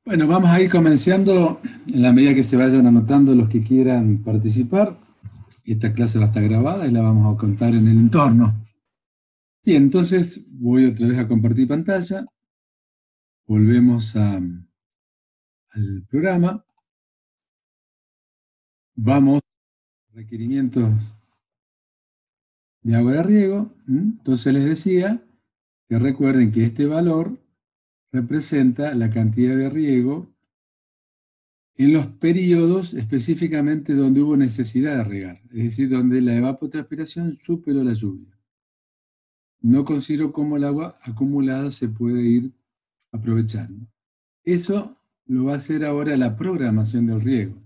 Bueno, vamos a ir comenzando en la medida que se vayan anotando los que quieran participar. Esta clase va a estar grabada y la vamos a contar en el entorno. Bien, entonces voy otra vez a compartir pantalla. Volvemos al programa. Vamos a requerimientos de agua de riego. Entonces les decía que recuerden que este valor representa la cantidad de riego en los periodos específicamente donde hubo necesidad de regar, es decir, donde la evapotranspiración superó la lluvia. No considero cómo el agua acumulada se puede ir aprovechando. Eso lo va a hacer ahora la programación del riego.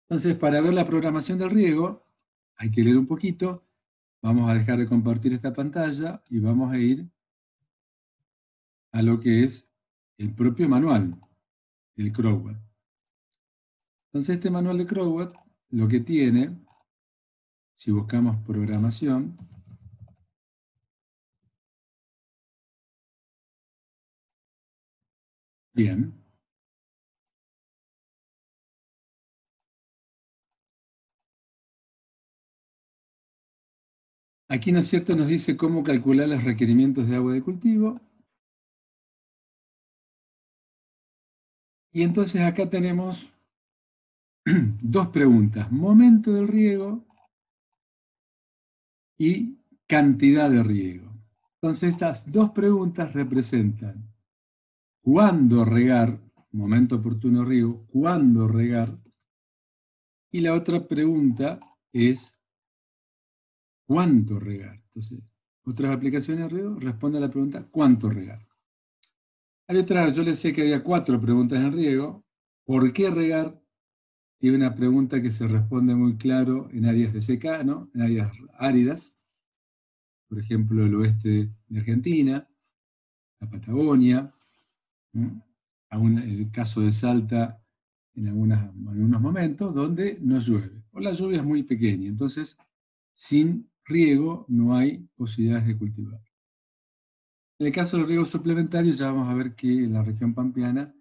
Entonces, para ver la programación del riego, hay que leer un poquito. Vamos a dejar de compartir esta pantalla y vamos a ir a lo que es el propio manual, el CROWAT. Entonces, este manual de CROWAT lo que tiene, si buscamos programación, bien. Aquí, ¿no es cierto?, nos dice cómo calcular los requerimientos de agua de cultivo. Y entonces acá tenemos dos preguntas: momento del riego y cantidad de riego. Entonces estas dos preguntas representan cuándo regar, momento oportuno de riego, cuándo regar, y la otra pregunta es cuánto regar. Entonces, otras aplicaciones de riego responden a la pregunta cuánto regar. Hay otras, yo les decía que había 4 preguntas en riego. ¿Por qué regar? Y una pregunta que se responde muy claro en áreas de secano, en áreas áridas, por ejemplo, el oeste de Argentina, la Patagonia, aún el caso de Salta en algunos momentos, donde no llueve, o la lluvia es muy pequeña, entonces sin riego no hay posibilidades de cultivar. En el caso del riego suplementario, ya vamos a ver que en la región pampeana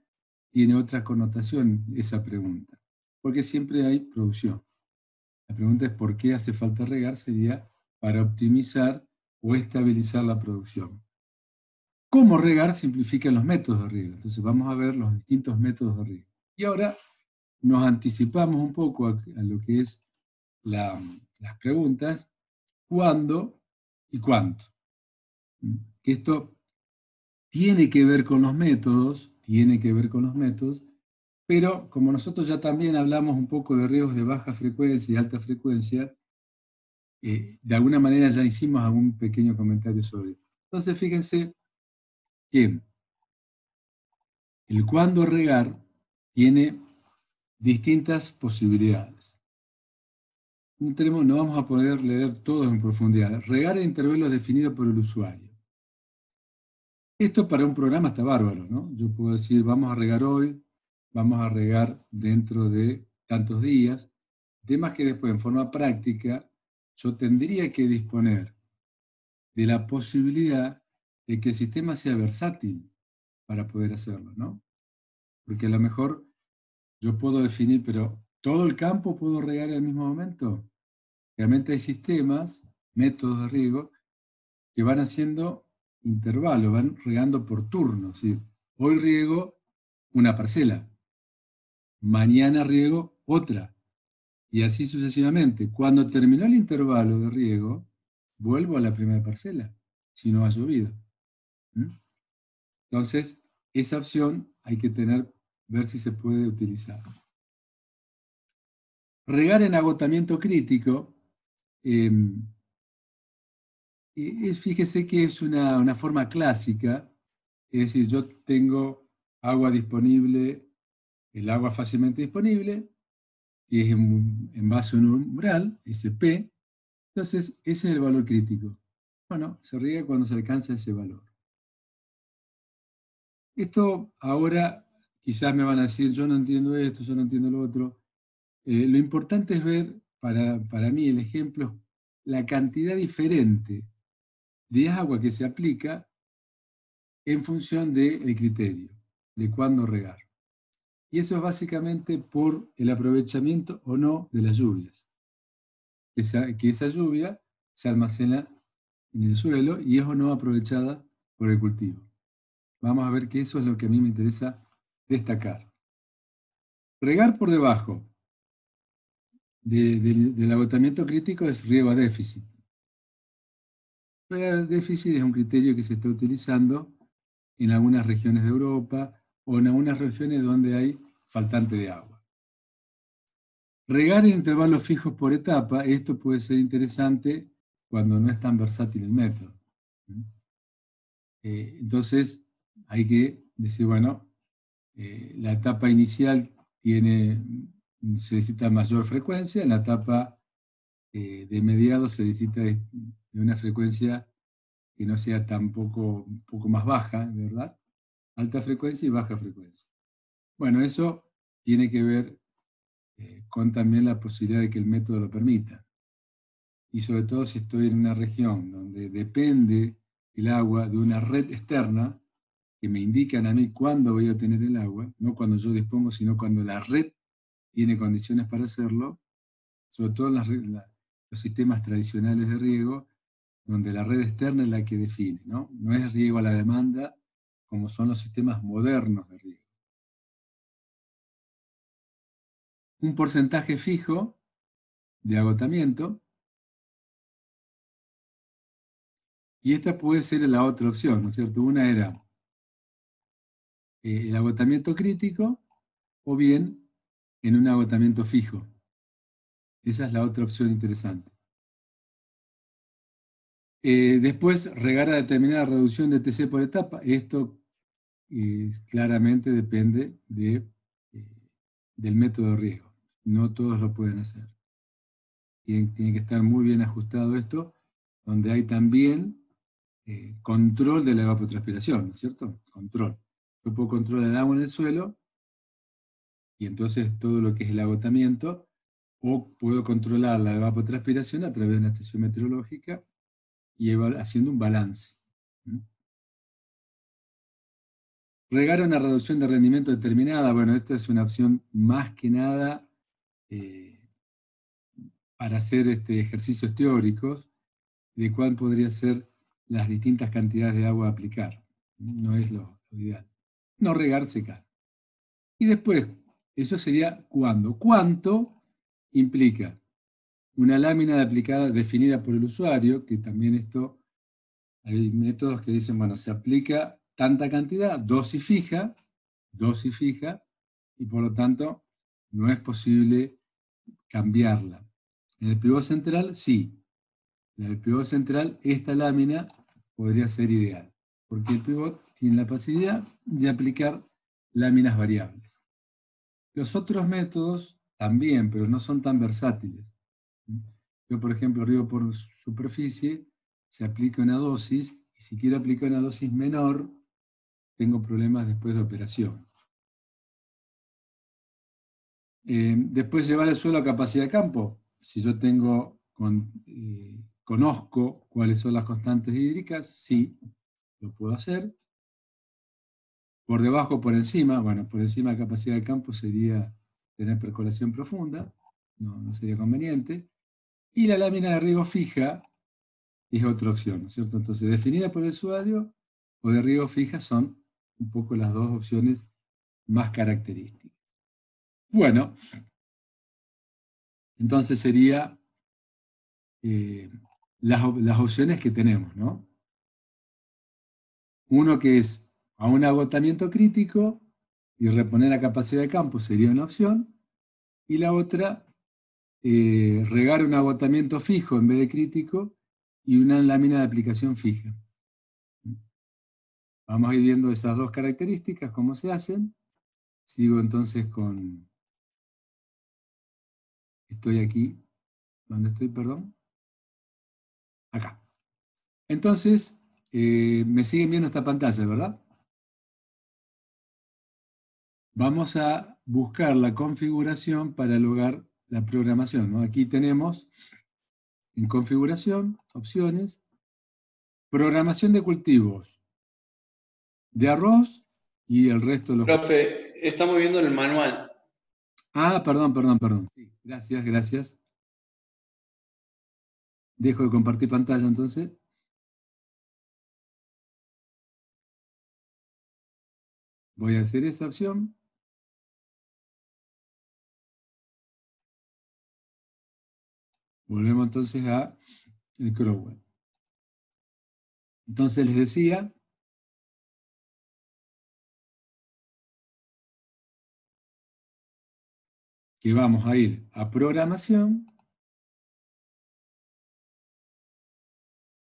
tiene otra connotación esa pregunta, porque siempre hay producción. La pregunta es por qué hace falta regar, sería para optimizar o estabilizar la producción. ¿Cómo regar? Simplifican los métodos de riego. Entonces vamos a ver los distintos métodos de riego. Y ahora nos anticipamos un poco a lo que es las preguntas: ¿cuándo y cuánto? Que esto tiene que ver con los métodos, pero como nosotros ya también hablamos un poco de riegos de baja frecuencia y alta frecuencia, de alguna manera ya hicimos algún pequeño comentario sobre esto. Entonces fíjense que el cuándo regar tiene distintas posibilidades. No vamos a poder leer todos en profundidad. Regar en intervalos definidos por el usuario. Esto para un programa está bárbaro, ¿no? Yo puedo decir, vamos a regar hoy, vamos a regar dentro de tantos días. Temas que después, en forma práctica, yo tendría que disponer de la posibilidad de que el sistema sea versátil para poder hacerlo, ¿no? Porque a lo mejor yo puedo definir, pero ¿todo el campo puedo regar al mismo momento? Realmente hay sistemas, métodos de riego, que van haciendo intervalos, van regando por turnos. ¿Sí? Hoy riego una parcela, mañana riego otra, y así sucesivamente. Cuando terminó el intervalo de riego, vuelvo a la primera parcela, si no ha llovido. Entonces, esa opción hay que ver si se puede utilizar. Regar en agotamiento crítico, fíjese que es una forma clásica, es decir, yo tengo agua disponible, el agua fácilmente disponible, y es en base a un umbral, SP, entonces ese es el valor crítico. Bueno, se riega cuando se alcanza ese valor. Esto ahora quizás me van a decir, yo no entiendo esto, yo no entiendo lo otro. Lo importante es ver, para mí, el ejemplo, la cantidad diferente de agua que se aplica en función del criterio. de cuándo regar. Y eso es básicamente por el aprovechamiento o no de las lluvias. Que esa lluvia se almacena en el suelo y es o no aprovechada por el cultivo. Vamos a ver que eso es lo que a mí me interesa destacar. Regar por debajo del agotamiento crítico es riego a déficit. Regar a déficit es un criterio que se está utilizando en algunas regiones de Europa o en algunas regiones donde hay faltante de agua. Regar en intervalos fijos por etapa, esto puede ser interesante cuando no es tan versátil el método. Entonces, hay que decir, bueno, la etapa inicial se necesita mayor frecuencia, en la etapa de mediado se necesita de una frecuencia que no sea un poco más baja, ¿verdad? Alta frecuencia y baja frecuencia. Bueno, eso tiene que ver con también la posibilidad de que el método lo permita. Y sobre todo si estoy en una región donde depende el agua de una red externa, que me indican a mí cuándo voy a obtener el agua, no cuando yo dispongo, sino cuando la red tiene condiciones para hacerlo, sobre todo en los sistemas tradicionales de riego, donde la red externa es la que define, ¿no? No es riego a la demanda, como son los sistemas modernos de riego. Un porcentaje fijo de agotamiento, y esta puede ser la otra opción, ¿no es cierto? Una era el agotamiento crítico, o bien en un agotamiento fijo. Esa es la otra opción interesante. Después, regar a determinada reducción de TC por etapa. Esto claramente depende del método de riego. No todos lo pueden hacer. Tiene que estar muy bien ajustado esto, donde hay también control de la evapotranspiración, ¿no es cierto? Control. Yo puedo controlar el agua en el suelo, y entonces todo lo que es el agotamiento, o puedo controlar la evapotranspiración a través de una estación meteorológica y haciendo un balance. Regar a una reducción de rendimiento determinada, bueno, esta es una opción más que nada para hacer ejercicios teóricos de cuál podría ser las distintas cantidades de agua a aplicar. No es lo ideal. No regar, secar. Y después, eso sería cuándo. ¿Cuánto? Implica una lámina de aplicada definida por el usuario, que también esto, hay métodos que dicen, bueno, se aplica tanta cantidad, dosis fija, y por lo tanto no es posible cambiarla. En el pivot central, sí. En el pivot central, esta lámina podría ser ideal, porque el pivot tiene la posibilidad de aplicar láminas variables. Los otros métodos también, pero no son tan versátiles. Yo, por ejemplo, riego por superficie, se aplica una dosis, y si quiero aplicar una dosis menor, tengo problemas después de operación. Después llevar el suelo a capacidad de campo. Si yo conozco cuáles son las constantes hídricas, sí, lo puedo hacer. Por debajo o por encima, bueno, por encima de capacidad de campo sería tener percolación profunda, no sería conveniente. Y la lámina de riego fija es otra opción, ¿no es cierto? Entonces, definida por el usuario o de riego fija son un poco las dos opciones más características. Bueno, entonces sería las opciones que tenemos, ¿no? Uno que es a un agotamiento crítico y reponer la capacidad de campo sería una opción, y la otra, regar un agotamiento fijo en vez de crítico y una lámina de aplicación fija. Vamos a ir viendo esas dos características, cómo se hacen. Sigo entonces con... Estoy aquí. ¿Dónde estoy, perdón? Acá. Entonces, me siguen viendo esta pantalla, ¿verdad? Vamos a buscar la configuración para lograr la programación, ¿no? Aquí tenemos en configuración, opciones, programación de cultivos de arroz y el resto los... Profe, estamos viendo el manual. Ah, perdón. Sí, gracias. Dejo de compartir pantalla entonces. Voy a hacer esa opción. Volvemos entonces a el Chrome. Entonces les decía que vamos a ir a programación.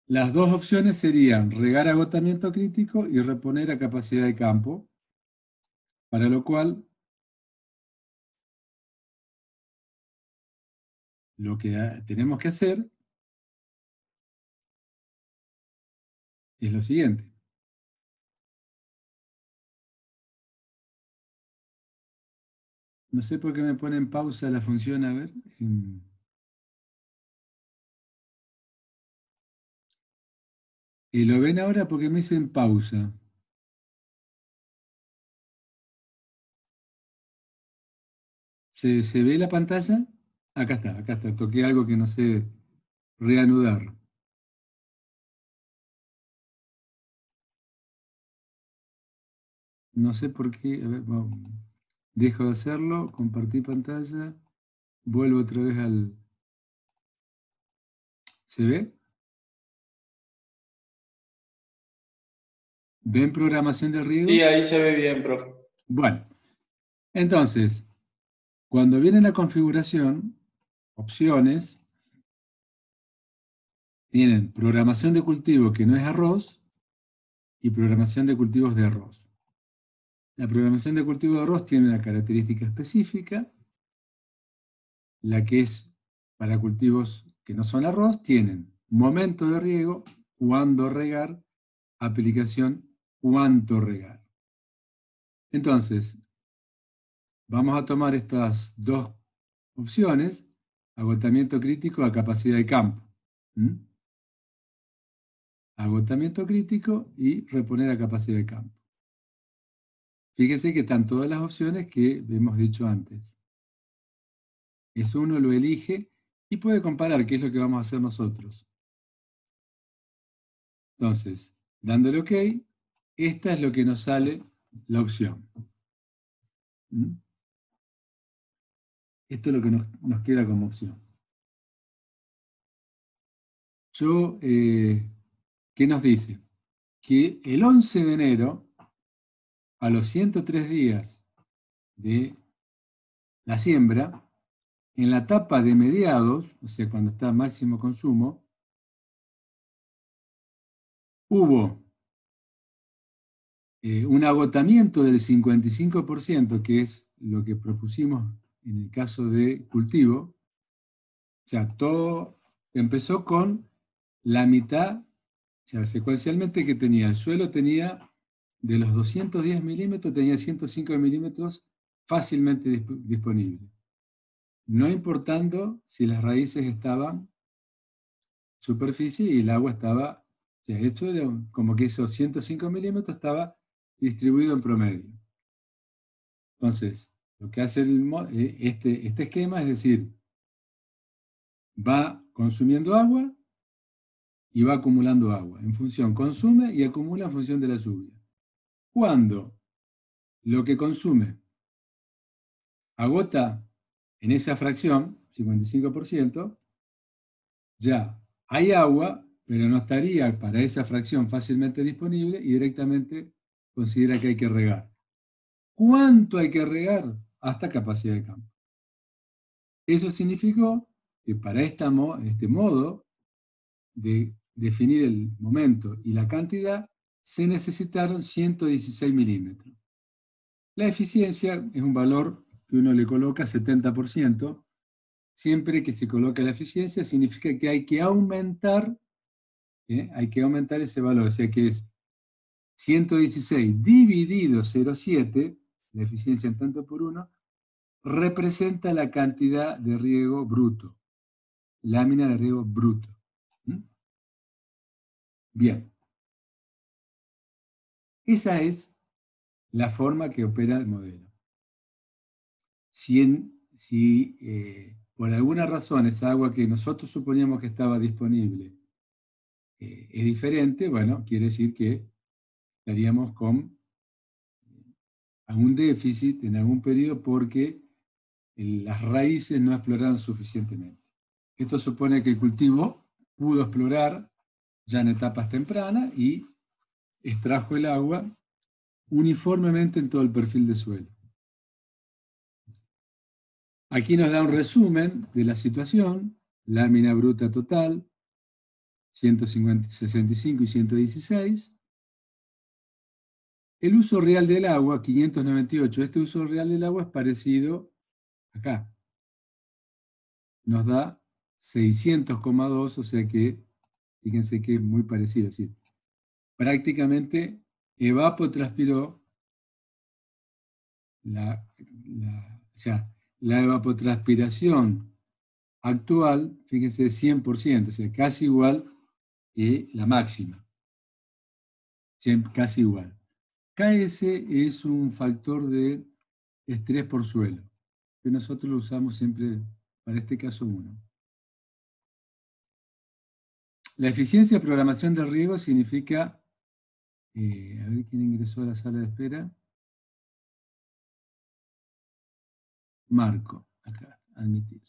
Las dos opciones serían regar agotamiento crítico y reponer a capacidad de campo, para lo cual lo que tenemos que hacer es lo siguiente. No sé por qué me pone en pausa la función, a ver. Y lo ven ahora porque me hice en pausa. ¿Se ve la pantalla? Acá está. Toqué algo que no sé reanudar. No sé por qué. A ver, dejo de hacerlo, compartir pantalla, vuelvo otra vez al... ¿Se ve? ¿Ven programación del riego? Sí, ahí se ve bien, profe. Bueno, entonces, cuando viene la configuración, opciones, tienen programación de cultivo que no es arroz y programación de cultivos de arroz. La programación de cultivo de arroz tiene una característica específica. La que es para cultivos que no son arroz, tienen momento de riego, cuándo regar, aplicación, cuánto regar. Entonces, vamos a tomar estas dos opciones, agotamiento crítico a capacidad de campo. Agotamiento crítico y reponer a capacidad de campo. Fíjense que están todas las opciones que hemos dicho antes. Eso uno lo elige y puede comparar qué es lo que vamos a hacer nosotros. Entonces, dándole OK, esta es lo que nos sale la opción. Esto es lo que nos queda como opción. ¿Qué nos dice? Que el 11 de enero, a los 103 días de la siembra, en la etapa de mediados, o sea, cuando está máximo consumo, hubo un agotamiento del 55%, que es lo que propusimos en el caso de cultivo. O sea, todo empezó con la mitad, o sea, secuencialmente que tenía. El suelo tenía, de los 210 milímetros, tenía 105 milímetros fácilmente disponibles. No importando si las raíces estaban superficie y el agua estaba, o sea, esto era como que esos 105 milímetros estaba distribuido en promedio. Entonces, lo que hace este esquema es decir, va consumiendo agua y va acumulando agua. En función, consume y acumula en función de la lluvia. Cuando lo que consume agota en esa fracción, 55%, ya hay agua, pero no estaría para esa fracción fácilmente disponible y directamente considera que hay que regar. ¿Cuánto hay que regar? Hasta capacidad de campo. Eso significó que para este modo de definir el momento y la cantidad, se necesitaron 116 milímetros. La eficiencia es un valor que uno le coloca 70%. Siempre que se coloca la eficiencia significa que hay que aumentar ese valor. O sea que es 116 dividido 0,7, la eficiencia en tanto por uno, representa la cantidad de riego bruto. Lámina de riego bruto. Bien. Esa es la forma que opera el modelo. Si por alguna razón esa agua que nosotros suponíamos que estaba disponible es diferente, bueno, quiere decir que estaríamos con un déficit en algún periodo porque las raíces no exploraron suficientemente. Esto supone que el cultivo pudo explorar ya en etapas tempranas y extrajo el agua uniformemente en todo el perfil de suelo. Aquí nos da un resumen de la situación, lámina bruta total, 165 y 116. El uso real del agua, 598. Este uso real del agua es parecido acá. Nos da 600,2, o sea que, fíjense que es muy parecido. Es decir, prácticamente evapotranspiró o sea, la evapotranspiración actual, fíjense, 100%, o sea, casi igual que la máxima. Casi igual. KS es un factor de estrés por suelo, que nosotros lo usamos siempre para este caso 1. La eficiencia de programación del riego significa, a ver quién ingresó a la sala de espera. Marco, acá, admitir.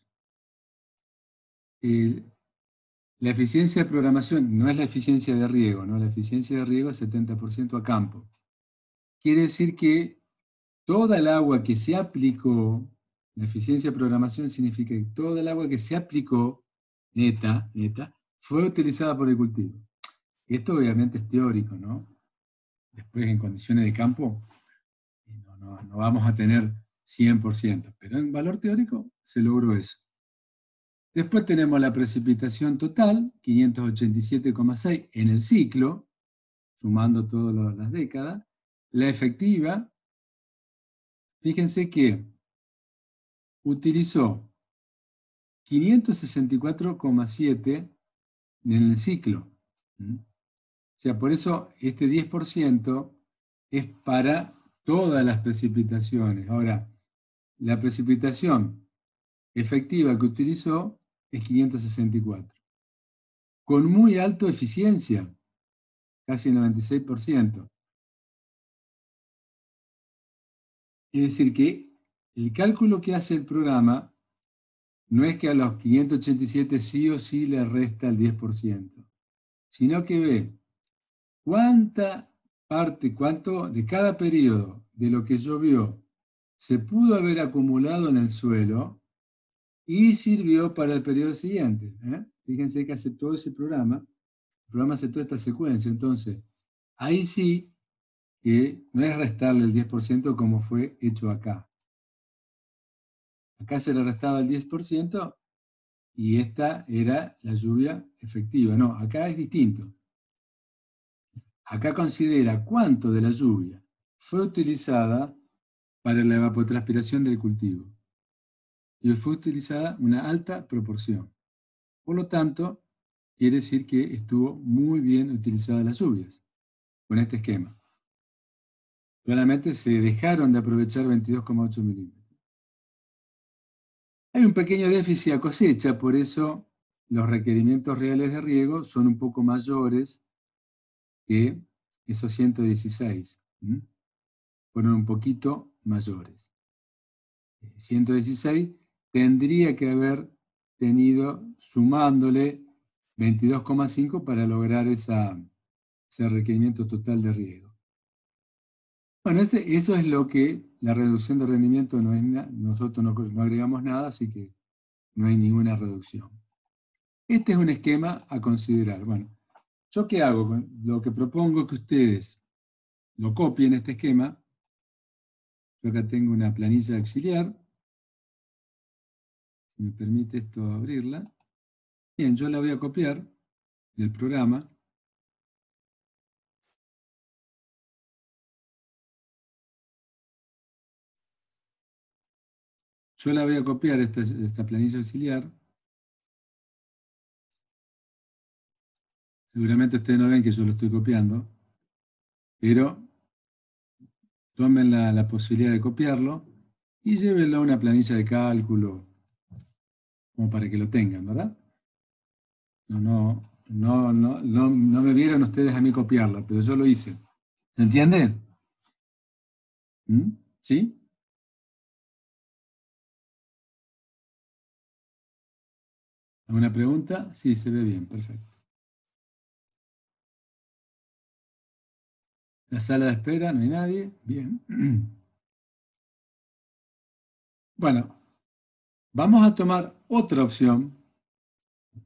La eficiencia de programación no es la eficiencia de riego, ¿no? La eficiencia de riego es 70% a campo. Quiere decir que toda el agua que se aplicó, la eficiencia de programación significa que toda el agua que se aplicó, neta, fue utilizada por el cultivo. Esto obviamente es teórico, ¿no? Después en condiciones de campo no vamos a tener 100%, pero en valor teórico se logró eso. Después tenemos la precipitación total, 587,6 en el ciclo, sumando todas las décadas. La efectiva, fíjense que utilizó 564,7 en el ciclo. O sea, por eso este 10% es para todas las precipitaciones. Ahora, la precipitación efectiva que utilizó es 564. Con muy alta eficiencia, casi el 96%. Es decir, que el cálculo que hace el programa no es que a los 587 sí o sí le resta el 10%, sino que ve cuánto de cada periodo de lo que llovió se pudo haber acumulado en el suelo y sirvió para el periodo siguiente. Fíjense que hace todo ese programa, el programa hace toda esta secuencia, entonces ahí sí que no es restarle el 10% como fue hecho acá. Acá se le restaba el 10% y esta era la lluvia efectiva. No, acá es distinto. Acá considera cuánto de la lluvia fue utilizada para la evapotranspiración del cultivo. Y fue utilizada una alta proporción. Por lo tanto, quiere decir que estuvo muy bien utilizadas las lluvias con este esquema. Claramente se dejaron de aprovechar 22,8 milímetros. Hay un pequeño déficit a cosecha, por eso los requerimientos reales de riego son un poco mayores que esos 116. Fueron un poquito mayores. 116 tendría que haber tenido, sumándole 22,5 para lograr ese requerimiento total de riego. Bueno, eso es lo que la reducción de rendimiento no es nosotros no agregamos nada, así que no hay ninguna reducción. Este es un esquema a considerar. Bueno, ¿yo qué hago? Lo que propongo es que ustedes lo copien este esquema. Yo acá tengo una planilla auxiliar. Si me permite esto abrirla. Bien, yo la voy a copiar del programa. Yo la voy a copiar, esta planilla auxiliar. Seguramente ustedes no ven que yo lo estoy copiando, pero tomen la posibilidad de copiarlo y llévenlo a una planilla de cálculo, como para que lo tengan, ¿verdad? No me vieron ustedes a mí copiarla, pero yo lo hice. ¿Se entiende? ¿Mm? ¿Sí? ¿Alguna pregunta? Sí, se ve bien, perfecto. La sala de espera, no hay nadie. Bien. Bueno, vamos a tomar otra opción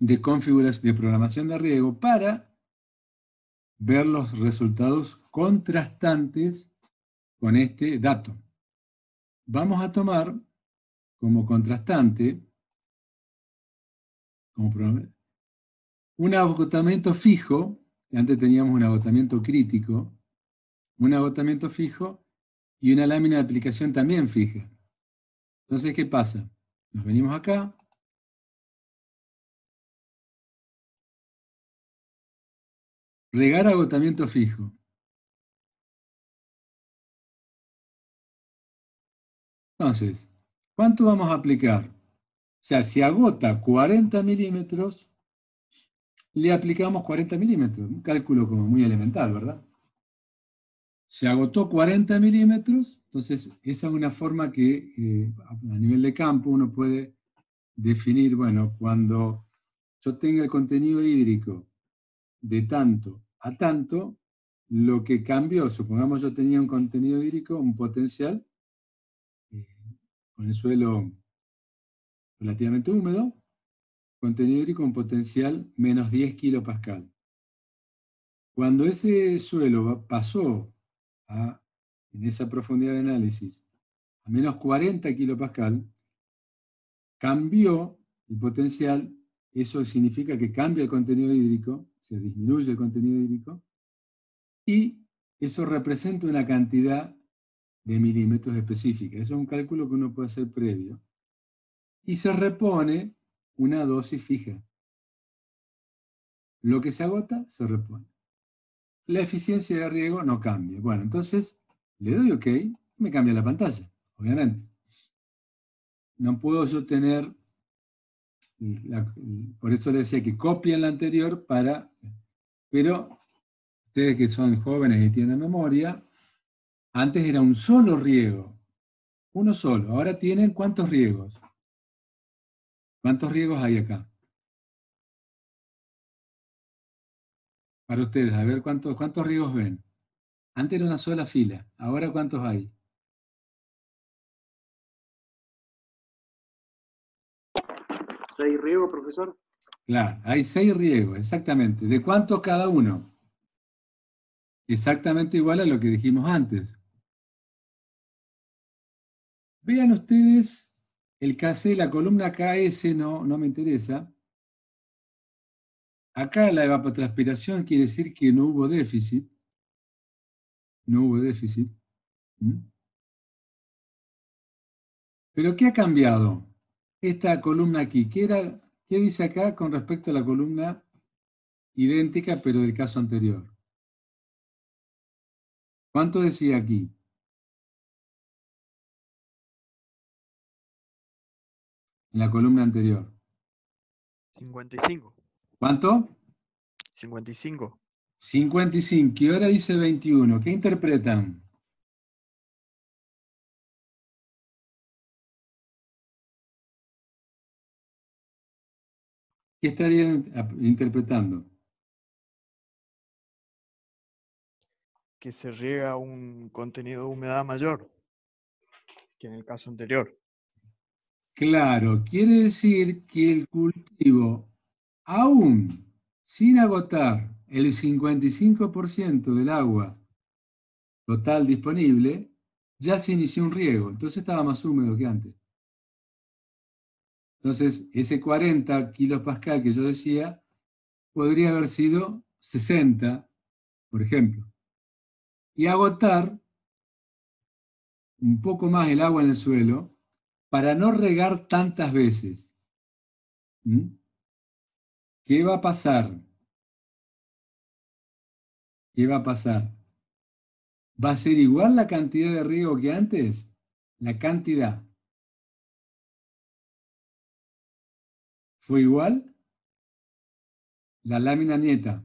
de configuración de programación de riego para ver los resultados contrastantes con este dato. Vamos a tomar como contrastante un agotamiento fijo, que antes teníamos un agotamiento crítico, un agotamiento fijo y una lámina de aplicación también fija. Entonces, ¿qué pasa? Nos venimos acá. Regar agotamiento fijo. Entonces, ¿cuánto vamos a aplicar? O sea, si agota 40 milímetros, le aplicamos 40 milímetros. Un cálculo como muy elemental, ¿verdad? Se agotó 40 milímetros, entonces esa es una forma que a nivel de campo uno puede definir, bueno, cuando yo tenga el contenido hídrico de tanto a tanto, lo que cambió, supongamos yo tenía un contenido hídrico, un potencial, eh, con el suelo relativamente húmedo, contenido hídrico con potencial menos 10 kilopascal. Cuando ese suelo pasó en esa profundidad de análisis a menos 40 kilopascal, cambió el potencial, eso significa que cambia el contenido hídrico, se disminuye el contenido hídrico, y eso representa una cantidad de milímetros específica. Eso es un cálculo que uno puede hacer previo. Y se repone una dosis fija. Lo que se agota, se repone. La eficiencia de riego no cambia. Bueno, entonces le doy OK y me cambia la pantalla, obviamente. No puedo yo tener, por eso le decía que copien la anterior pero ustedes que son jóvenes y tienen memoria, antes era un solo riego, uno solo. Ahora tienen ¿cuántos riegos? ¿Cuántos riegos hay acá? Para ustedes, a ver cuántos riegos ven. Antes era una sola fila, ahora ¿cuántos hay? 6 riegos, profesor. Claro, hay 6 riegos, exactamente. ¿De cuántos cada uno? Exactamente igual a lo que dijimos antes. Vean ustedes el KC, la columna KS no me interesa. Acá la evapotranspiración quiere decir que no hubo déficit. No hubo déficit. ¿Mm? ¿Pero qué ha cambiado? Esta columna aquí, ¿qué dice acá con respecto a la columna idéntica pero del caso anterior? ¿Cuánto decía aquí? En la columna anterior. 55. ¿Cuánto? 55. 55. Y ahora dice 21. ¿Qué interpretan? ¿Qué estarían interpretando? Que se riega un contenido de humedad mayor que en el caso anterior. Claro, quiere decir que el cultivo, aún sin agotar el 55% del agua total disponible, ya se inició un riego, entonces estaba más húmedo que antes. Entonces, ese 40 kilopascal que yo decía, podría haber sido 60, por ejemplo. Y agotar un poco más el agua en el suelo para no regar tantas veces. ¿Mm? ¿Qué va a pasar? ¿Qué va a pasar? ¿Va a ser igual la cantidad de riego que antes? La cantidad. ¿Fue igual? La lámina nieta.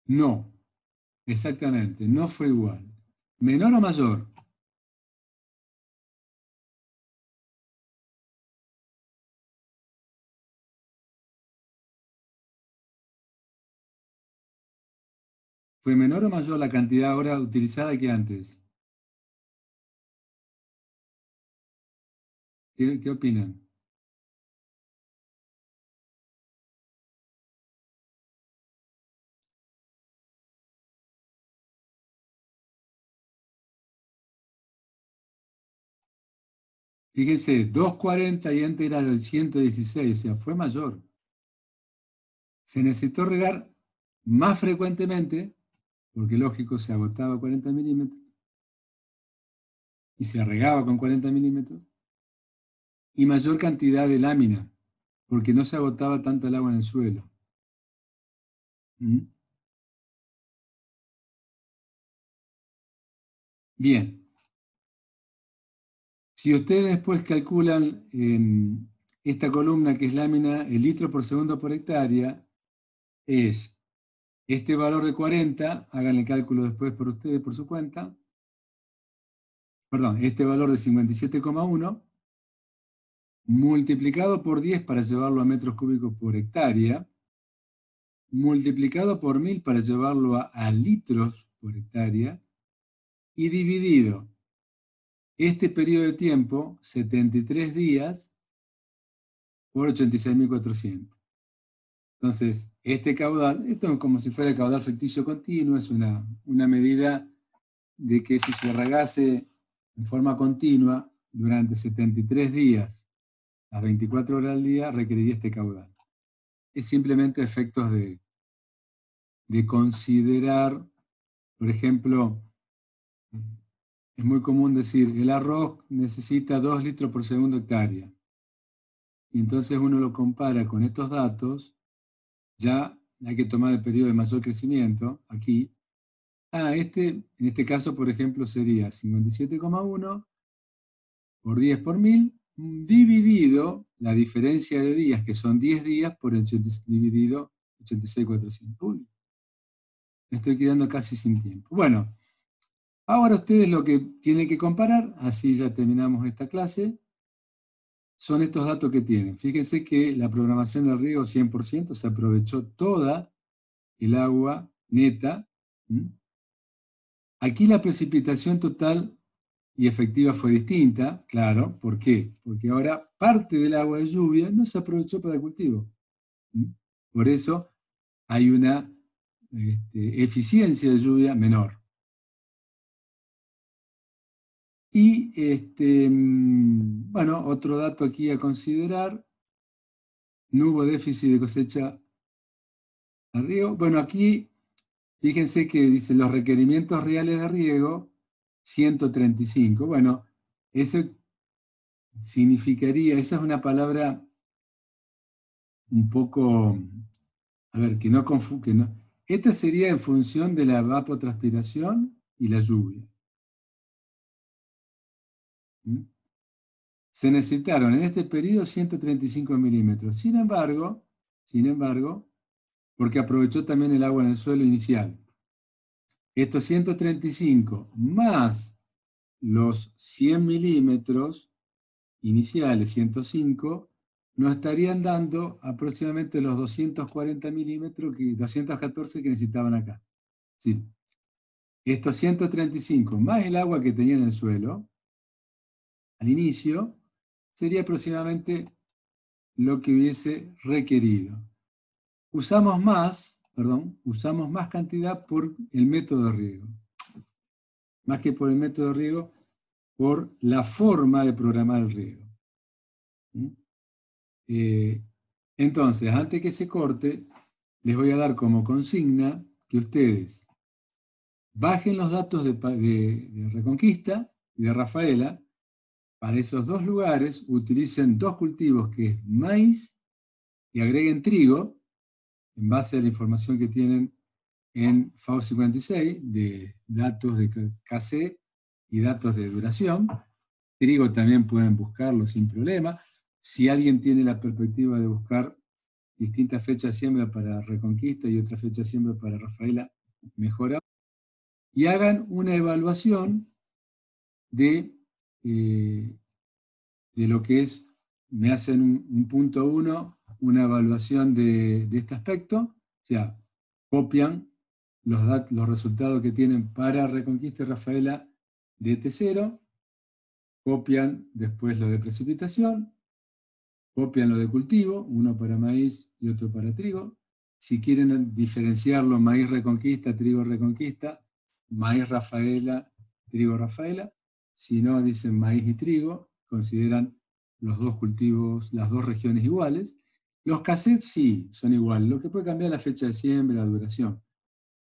No, exactamente, no fue igual. ¿Menor o mayor? ¿Fue menor o mayor la cantidad ahora utilizada que antes? ¿Qué opinan? Fíjense, 240 y antes era del 116, o sea, fue mayor. Se necesitó regar más frecuentemente, porque lógico, se agotaba 40 milímetros, y se regaba con 40 milímetros, y mayor cantidad de lámina, porque no se agotaba tanto el agua en el suelo. ¿Mm? Bien. Si ustedes después calculan en esta columna que es lámina, el litro por segundo por hectárea, es este valor de 40, hagan el cálculo después por ustedes por su cuenta, perdón, este valor de 57,1, multiplicado por 10 para llevarlo a metros cúbicos por hectárea, multiplicado por 1000 para llevarlo a litros por hectárea, y dividido este periodo de tiempo, 73 días, por 86.400. Entonces, este caudal, esto es como si fuera el caudal ficticio continuo, es una medida de que si se regase en forma continua durante 73 días, las 24 horas al día, requeriría este caudal. Es simplemente efectos de considerar, por ejemplo, es muy común decir, el arroz necesita 2 litros por segundo hectárea. Y entonces uno lo compara con estos datos, ya hay que tomar el periodo de mayor crecimiento, aquí. En este caso, por ejemplo, sería 57,1 por 10 por 1000, dividido la diferencia de días, que son 10 días, por el dividido 86.400. Uy, me estoy quedando casi sin tiempo. Bueno, ahora ustedes lo que tienen que comparar, así ya terminamos esta clase, son estos datos que tienen. Fíjense que la programación del riego 100%, se aprovechó toda el agua neta. Aquí la precipitación total y efectiva fue distinta, claro. ¿Por qué? Porque ahora parte del agua de lluvia no se aprovechó para el cultivo. Por eso hay una eficiencia de lluvia menor. Y, bueno, otro dato aquí a considerar, no hubo déficit de cosecha a riego. Bueno, aquí, fíjense que dice los requerimientos reales de riego, 135. Bueno, eso significaría, esa es una palabra un poco, a ver, que no. Esta sería en función de la evapotranspiración y la lluvia. Se necesitaron en este periodo 135 milímetros. Sin embargo, porque aprovechó también el agua en el suelo inicial, estos 135 más los 100 milímetros iniciales, 105, nos estarían dando aproximadamente los 240 milímetros, 214 que necesitaban acá. Sí. Estos 135 más el agua que tenía en el suelo, al inicio, sería aproximadamente lo que hubiese requerido. Usamos más cantidad por el método de riego. Más que por el método de riego, por la forma de programar el riego. Entonces, antes que se corte, les voy a dar como consigna que ustedes bajen los datos de Reconquista y de Rafaela. Para esos dos lugares utilicen dos cultivos, que es maíz, y agreguen trigo, en base a la información que tienen en FAO 56, de datos de KC y datos de duración. Trigo también pueden buscarlo sin problema. Si alguien tiene la perspectiva de buscar distintas fechas de siembra para Reconquista y otra fecha de siembra para Rafaela, mejor aún. Y hagan una evaluación de lo que es, me hacen un punto 1, una evaluación de este aspecto, o sea, copian los resultados que tienen para Reconquista y Rafaela de T0, copian después lo de precipitación, copian lo de cultivo, uno para maíz y otro para trigo. Si quieren diferenciarlo, maíz Reconquista, trigo Reconquista, maíz Rafaela, trigo Rafaela. Si no, dicen maíz y trigo, consideran los dos cultivos, las dos regiones iguales. Los cassettes sí, son iguales. Lo que puede cambiar es la fecha de siembra, la duración.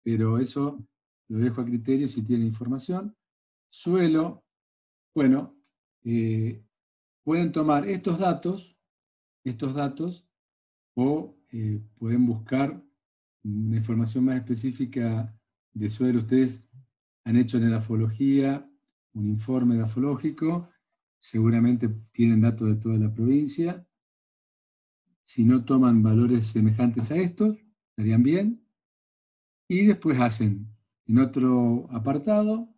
Pero eso lo dejo a criterio si tienen información. Suelo, bueno, pueden tomar estos datos, o pueden buscar una información más específica de suelo. Ustedes han hecho en edafología un informe edafológico, seguramente tienen datos de toda la provincia. Si no toman valores semejantes a estos, estarían bien. Y después hacen, en otro apartado,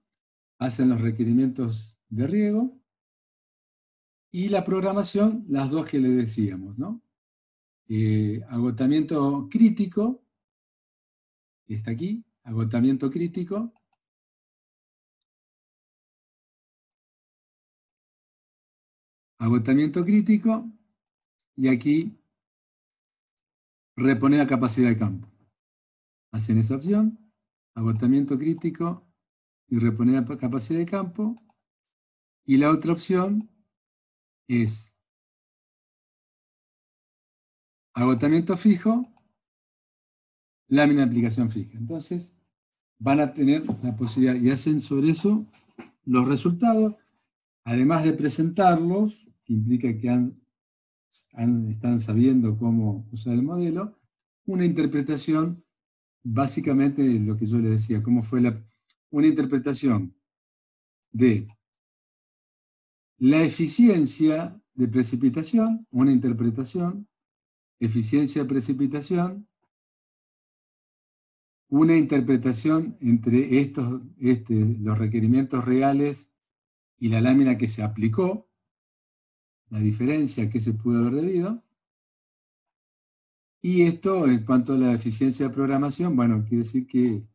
hacen los requerimientos de riego y la programación, las dos que le decíamos, ¿no? Agotamiento crítico, está aquí, agotamiento crítico. Agotamiento crítico, y aquí reponer la capacidad de campo. Hacen esa opción, agotamiento crítico y reponer la capacidad de campo. Y la otra opción es agotamiento fijo, lámina de aplicación fija. Entonces, van a tener la posibilidad, y hacen sobre eso los resultados, además de presentarlos, que implica que están sabiendo cómo usar el modelo, una interpretación, básicamente lo que yo les decía, cómo fue una interpretación de la eficiencia de precipitación, una interpretación, eficiencia de precipitación, una interpretación entre los requerimientos reales y la lámina que se aplicó, la diferencia que se pudo haber debido. Y esto, en cuanto a la eficiencia de programación, bueno, quiere decir que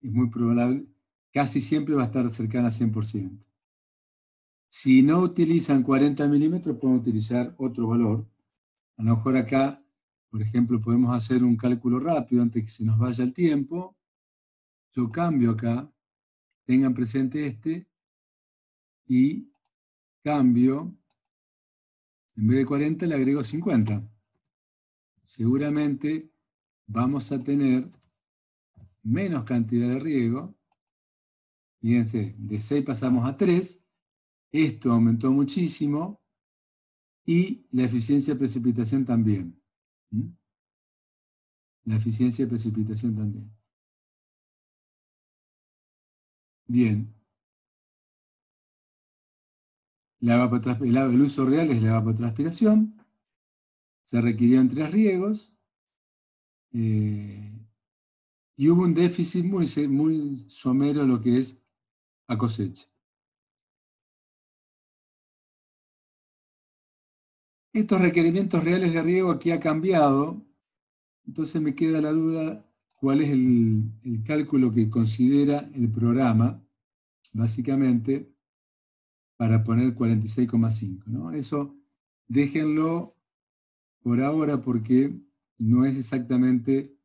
es muy probable, casi siempre va a estar cercana a 100%. Si no utilizan 40 milímetros, pueden utilizar otro valor. A lo mejor acá, por ejemplo, podemos hacer un cálculo rápido antes que se nos vaya el tiempo. Yo cambio acá, tengan presente y cambio, en vez de 40 le agrego 50. Seguramente vamos a tener menos cantidad de riego. Fíjense, de 6 pasamos a 3. Esto aumentó muchísimo y la eficiencia de precipitación también. La eficiencia de precipitación también. Bien. El uso real es la evapotranspiración. Se requirieron 3 riegos. Y hubo un déficit muy somero lo que es a cosecha. Estos requerimientos reales de riego aquí ha cambiado, entonces me queda la duda cuál es el cálculo que considera el programa, básicamente, para poner 46,5, ¿no? Eso déjenlo por ahora porque no es exactamente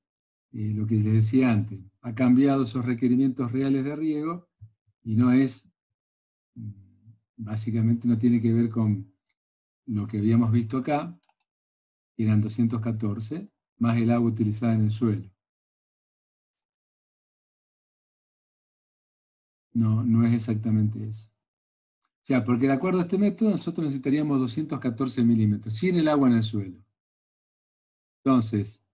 lo que les decía antes. Ha cambiado esos requerimientos reales de riego y no es, básicamente no tiene que ver con lo que habíamos visto acá, que eran 214, más el agua utilizada en el suelo. No es exactamente eso. O sea, porque de acuerdo a este método nosotros necesitaríamos 214 milímetros, sin el agua en el suelo. Entonces,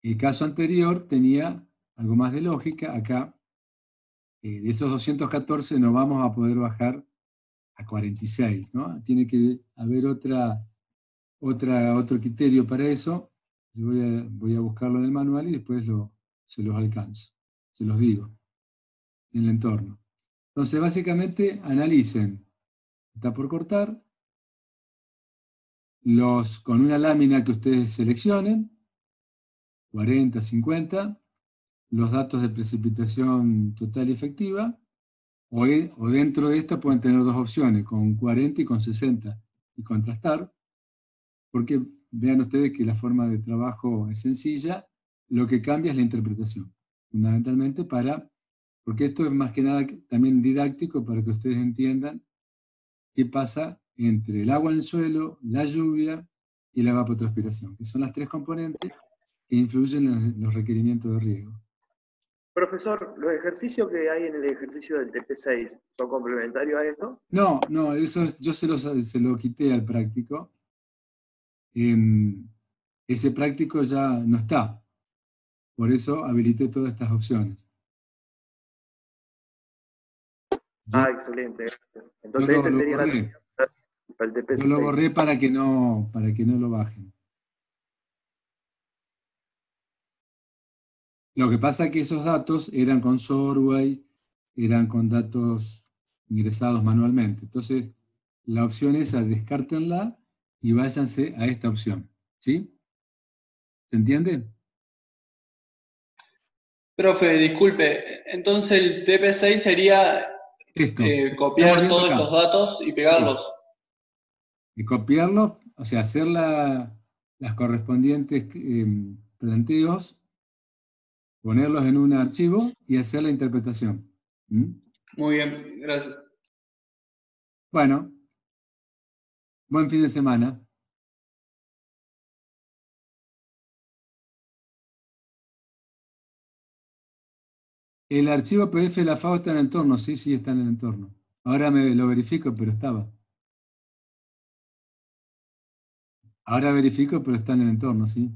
El caso anterior tenía algo más de lógica. Acá, de esos 214 no vamos a poder bajar a 46, ¿no? Tiene que haber otro criterio para eso. Yo voy a buscarlo en el manual y después se los alcanzo, se los digo, en el entorno. Entonces, básicamente, analicen. Está por cortar. Con una lámina que ustedes seleccionen, 40, 50, los datos de precipitación total y efectiva, o dentro de esta pueden tener dos opciones, con 40 y con 60, y contrastar, porque vean ustedes que la forma de trabajo es sencilla, lo que cambia es la interpretación, fundamentalmente porque esto es más que nada también didáctico para que ustedes entiendan qué pasa entre el agua en el suelo, la lluvia y la evapotranspiración, que son las tres componentes que influyen en los requerimientos de riego. Profesor, ¿los ejercicios que hay en el ejercicio del TP6 son complementarios a esto? No, eso yo se lo quité al práctico. Ese práctico ya no está. Por eso habilité todas estas opciones. Excelente. Entonces este sería para el TP6. Yo lo borré para que no lo bajen. Lo que pasa es que esos datos eran con Survey, eran con datos ingresados manualmente. Entonces, la opción esa, descártenla y váyanse a esta opción. ¿Sí? ¿Se entiende? Profe, disculpe, entonces el TP6 sería copiar todos estos datos y pegarlos. Sí. Y copiarlos, o sea, hacer las correspondientes planteos, ponerlos en un archivo y hacer la interpretación. Muy bien, gracias. Bueno, buen fin de semana. El archivo PDF de la FAO está en el entorno, sí, está en el entorno. Ahora lo verifico, pero estaba. Ahora verifico, pero está en el entorno, sí.